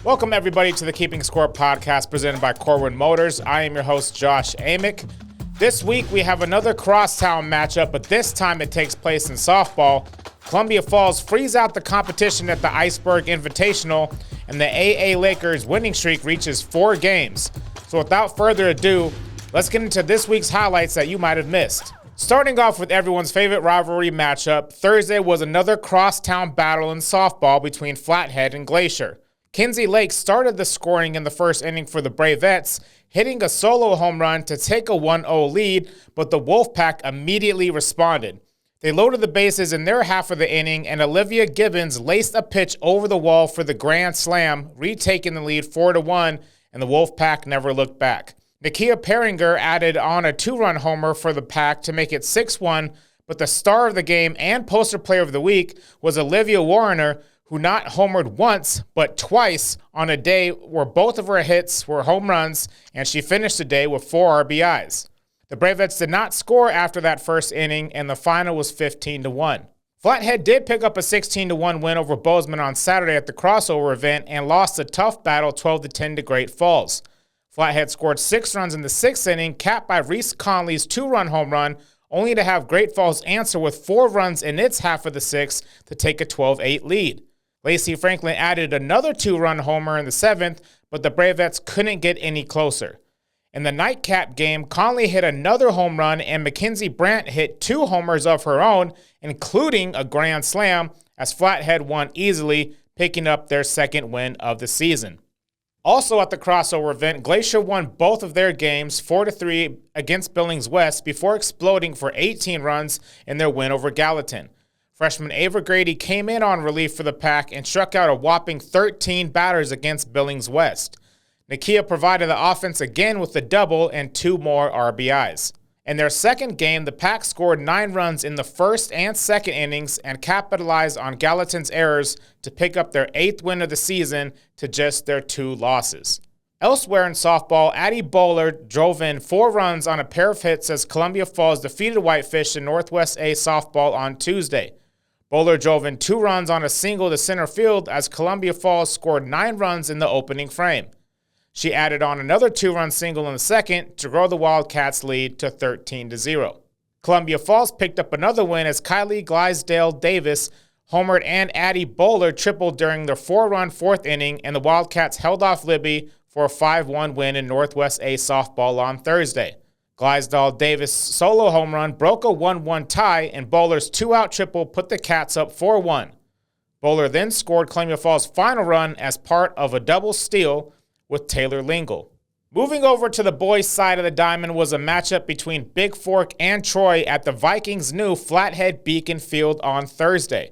Welcome, everybody, to the Keeping Score podcast presented by Corwin Motors. I am your host, Josh Amick. This week, we have another crosstown matchup, but this time it takes place in softball. Columbia Falls frees out the competition at the Iceberg Invitational, and the AA Lakers winning streak reaches 4 games. So without further ado, let's get into this week's highlights that you might have missed. Starting off with everyone's favorite rivalry matchup, Thursday was another crosstown battle in softball between Flathead and Glacier. Kinsey Lake started the scoring in the first inning for the Bravettes, hitting a solo home run to take a 1-0 lead, but the Wolfpack immediately responded. They loaded the bases in their half of the inning, and Olivia Gibbons laced a pitch over the wall for the grand slam, retaking the lead 4-1, and the Wolfpack never looked back. Nakia Perringer added on a 2-run homer for the Pack to make it 6-1, but the star of the game and poster player of the week was Olivia Warriner, who not homered once, but twice on a day where both of her hits were home runs, and she finished the day with 4 RBIs. The Bravettes did not score after that first inning, and the final was 15-1. Flathead did pick up a 16-1 win over Bozeman on Saturday at the crossover event and lost a tough battle 12-10 to Great Falls. Flathead scored 6 runs in the 6th inning, capped by Reese Conley's 2-run home run, only to have Great Falls answer with 4 runs in its half of the 6th to take a 12-8 lead. Lacey Franklin added another 2-run homer in the 7th, but the Bravettes couldn't get any closer. In the nightcap game, Conley hit another home run, and Mackenzie Brandt hit 2 homers of her own, including a grand slam, as Flathead won easily, picking up their second win of the season. Also at the crossover event, Glacier won both of their games 4-3 against Billings West before exploding for 18 runs in their win over Gallatin. Freshman Ava Grady came in on relief for the Pack and struck out a whopping 13 batters against Billings West. Nakia provided the offense again with a double and 2 more RBIs. In their second game, the Pack scored 9 runs in the first and second innings and capitalized on Gallatin's errors to pick up their 8th win of the season to just their 2 losses. Elsewhere in softball, Addie Bowler drove in 4 runs on a pair of hits as Columbia Falls defeated Whitefish in Northwest A softball on Tuesday. Bowler drove in 2 runs on a single to center field as Columbia Falls scored 9 runs in the opening frame. She added on another 2-run single in the second to grow the Wildcats' lead to 13-0. Columbia Falls picked up another win as Kylie Glysdale Davis homered and Addie Bowler tripled during their 4-run 4th inning, and the Wildcats held off Libby for a 5-1 win in Northwest A softball on Thursday. Glysdale Davis' solo home run broke a 1-1 tie, and Bowler's 2-out triple put the Cats up 4-1. Bowler then scored Columbia Falls' final run as part of a double steal with Taylor Lingle. Moving over to the boys' side of the diamond was a matchup between Big Fork and Troy at the Vikings' new Flathead Beacon Field on Thursday.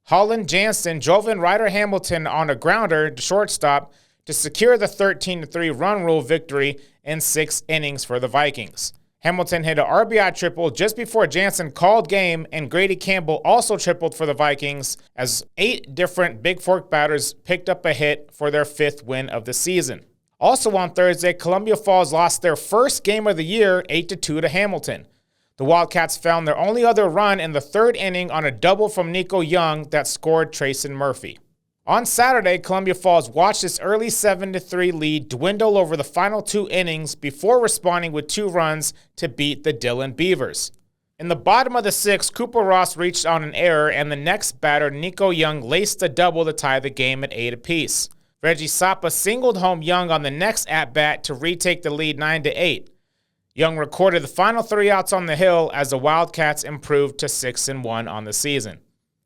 Holland Jansen drove in Ryder Hamilton on a grounder to shortstop to secure the 13-3 run rule victory in 6 innings for the Vikings. Hamilton hit an RBI triple just before Jansen called game, and Grady Campbell also tripled for the Vikings as 8 different Big Fork batters picked up a hit for their 5th win of the season. Also on Thursday, Columbia Falls lost their first game of the year 8-2 to Hamilton. The Wildcats found their only other run in the 3rd inning on a double from Nico Young that scored Trayson Murphy. On Saturday, Columbia Falls watched its early 7-3 lead dwindle over the final 2 innings before responding with 2 runs to beat the Dillon Beavers. In the bottom of the 6th, Cooper Ross reached on an error, and the next batter, Nico Young, laced a double to tie the game at 8 apiece. Reggie Sapa singled home Young on the next at-bat to retake the lead 9-8. Young recorded the final 3 outs on the hill as the Wildcats improved to 6-1 on the season.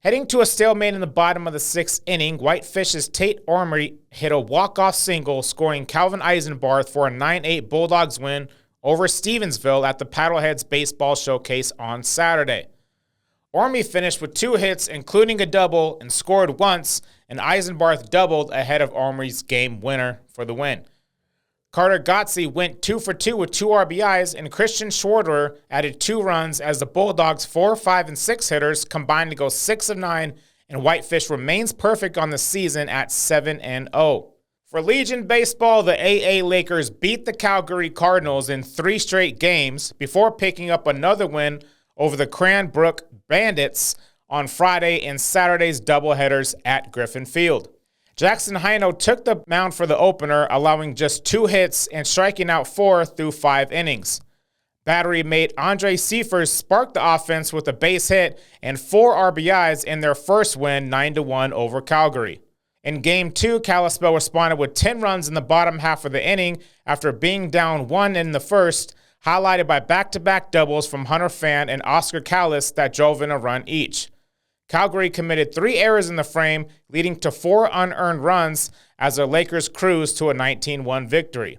Heading to a stalemate in the bottom of the 6th inning, Whitefish's Tate Ormery hit a walk-off single, scoring Calvin Eisenbarth for a 9-8 Bulldogs win over Stevensville at the Paddleheads Baseball Showcase on Saturday. Orme finished with 2 hits, including a double, and scored once, and Eisenbarth doubled ahead of Ormery's game winner for the win. Carter Gotze went 2 for 2 with 2 RBIs, and Christian Schwarter added 2 runs as the Bulldogs' 4, 5, and 6 hitters combined to go 6 of 9, and Whitefish remains perfect on the season at 7-0. For Legion Baseball, the AA Lakers beat the Calgary Cardinals in 3 straight games before picking up another win over the Cranbrook Bandits on Friday and Saturday's doubleheaders at Griffin Field. Jackson Heino took the mound for the opener, allowing just 2 hits and striking out 4 through 5 innings. Battery mate Andre Seifers sparked the offense with a base hit and 4 RBIs in their first win 9-1 over Calgary. In Game 2, Kalispell responded with 10 runs in the bottom half of the inning after being down 1 in the first, highlighted by back-to-back doubles from Hunter Fan and Oscar Callis that drove in a run each. Calgary committed 3 errors in the frame, leading to 4 unearned runs as the Lakers cruised to a 19-1 victory.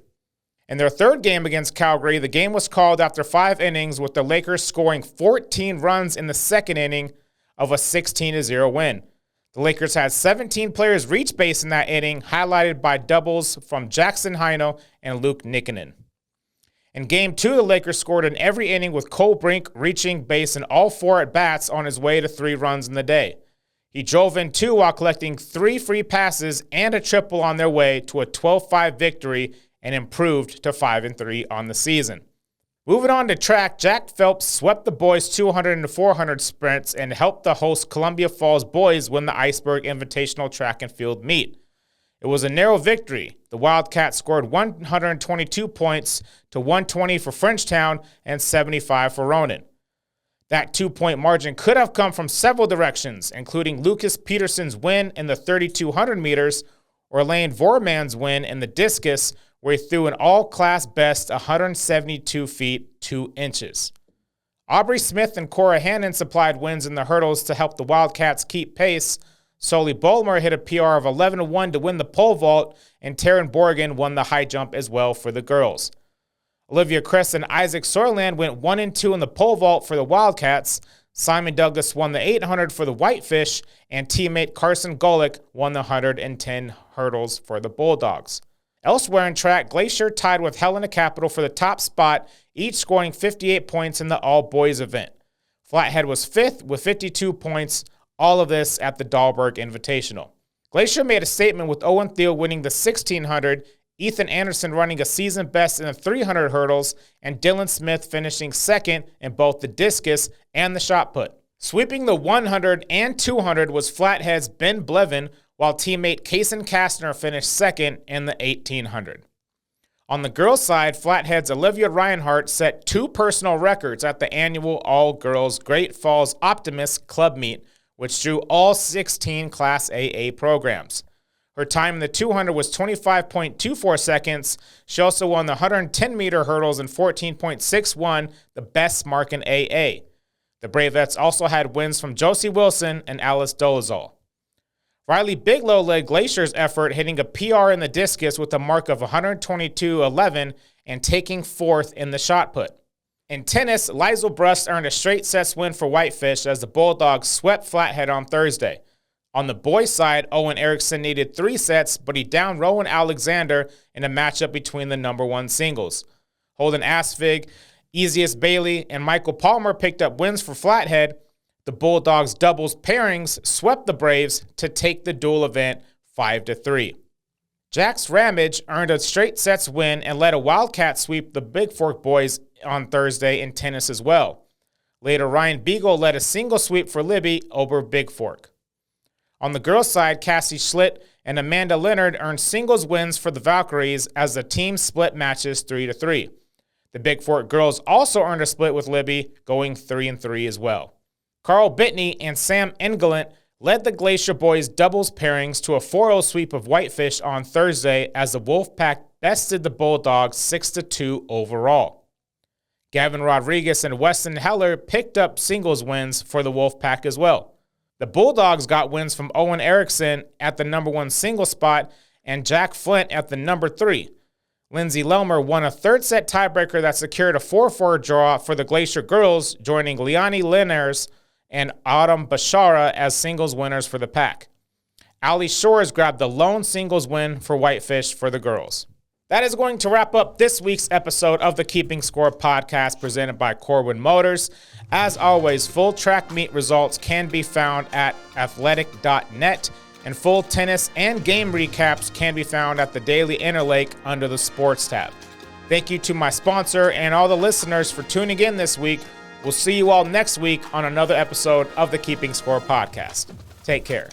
In their third game against Calgary, the game was called after 5 innings, with the Lakers scoring 14 runs in the second inning of a 16-0 win. The Lakers had 17 players reach base in that inning, highlighted by doubles from Jackson Heino and Luke Nikkinen. In Game 2, the Lakers scored in every inning, with Cole Brink reaching base in all 4 at-bats on his way to 3 runs in the day. He drove in 2 while collecting 3 free passes and a triple on their way to a 12-5 victory and improved to 5-3 on the season. Moving on to track, Jack Phelps swept the boys 200 and 400 sprints and helped the host Columbia Falls boys win the Iceberg Invitational track and field meet. It was a narrow victory. The Wildcats scored 122 points to 120 for Frenchtown and 75 for Ronan. That 2-point margin could have come from several directions, including Lucas Peterson's win in the 3,200 meters or Lane Vorman's win in the discus, where he threw an all-class best 172 feet 2 inches. Aubrey Smith and Cora Hannon supplied wins in the hurdles to help the Wildcats keep pace. Sully Bolmer hit a PR of 11-1 to win the pole vault, and Taryn Borgen won the high jump as well for the girls. Olivia Kress and Isaac Soyland went 1-2 in the pole vault for the Wildcats. Simon Douglas won the 800 for the Whitefish, and teammate Carson Golick won the 110 hurdles for the Bulldogs. Elsewhere in track, Glacier tied with Helena Capital for the top spot, each scoring 58 points in the all-boys event. Flathead was 5th with 52 points, all of this at the Dahlberg Invitational. Glacier made a statement with Owen Thiel winning the 1600, Ethan Anderson running a season best in the 300 hurdles, and Dylan Smith finishing 2nd in both the discus and the shot put. Sweeping the 100 and 200 was Flathead's Ben Blevin, while teammate Kaysen Kastner finished 2nd in the 1800. On the girls' side, Flathead's Alivia Rinehart set 2 personal records at the annual all-girls Great Falls Optimist Club Meet, which drew all 16 Class AA programs. Her time in the 200 was 25.24 seconds. She also won the 110-meter hurdles in 14.61, the best mark in AA. The Bravettes also had wins from Josie Wilson and Alice Dolezal. Riley Bigelow led Glacier's effort, hitting a PR in the discus with a mark of 122.11 and taking 4th in the shot put. In tennis, Liesl Brust earned a straight sets win for Whitefish as the Bulldogs swept Flathead on Thursday. On the boys' side, Owen Erickson needed 3 sets, but he downed Rowan Alexander in a matchup between the number 1 singles. Holden Asfig, Easiest Bailey, and Michael Palmer picked up wins for Flathead. The Bulldogs' doubles pairings swept the Braves to take the dual event 5-3. Jax Ramage earned a straight sets win and led a Wildcat sweep the Big Fork boys on Thursday in tennis as well. Later, Ryan Beagle led a single sweep for Libby over Big Fork. On the girls' side, Cassie Schlitt and Amanda Leonard earned singles wins for the Valkyries as the team split matches 3-3. The Big Fork girls also earned a split with Libby, going 3-3 as well. Carl Bittney and Sam Engelant led the Glacier boys doubles pairings to a 4-0 sweep of Whitefish on Thursday as the Wolfpack bested the Bulldogs 6-2 overall. Gavin Rodriguez and Weston Heller picked up singles wins for the Wolfpack as well. The Bulldogs got wins from Owen Erickson at the number 1 single spot and Jack Flint at the number 3. Lindsay Lelmer won a third set tiebreaker that secured a 4-4 draw for the Glacier girls, joining Liani Linares and Autumn Bashara as singles winners for the pack. Ali Shores grabbed the lone singles win for Whitefish for the girls. That is going to wrap up this week's episode of the Keeping Score podcast presented by Corwin Motors. As always, full track meet results can be found at athletic.net, and full tennis and game recaps can be found at the Daily Interlake under the Sports tab. Thank you to my sponsor and all the listeners for tuning in this week. We'll see you all next week on another episode of the Keeping Score podcast. Take care.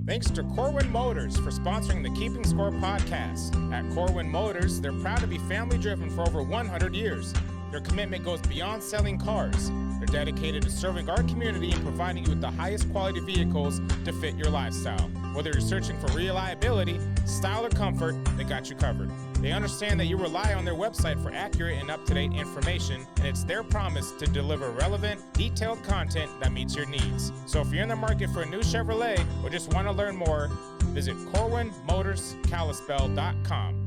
Thanks to Corwin Motors for sponsoring the Keeping Score podcast. At Corwin Motors, they're proud to be family-driven for over 100 years. Their commitment goes beyond selling cars. They're dedicated to serving our community and providing you with the highest quality vehicles to fit your lifestyle. Whether you're searching for reliability, style, or comfort, they got you covered. They understand that you rely on their website for accurate and up-to-date information, and it's their promise to deliver relevant, detailed content that meets your needs. So if you're in the market for a new Chevrolet or just want to learn more, visit CorwinMotorsKalispell.com.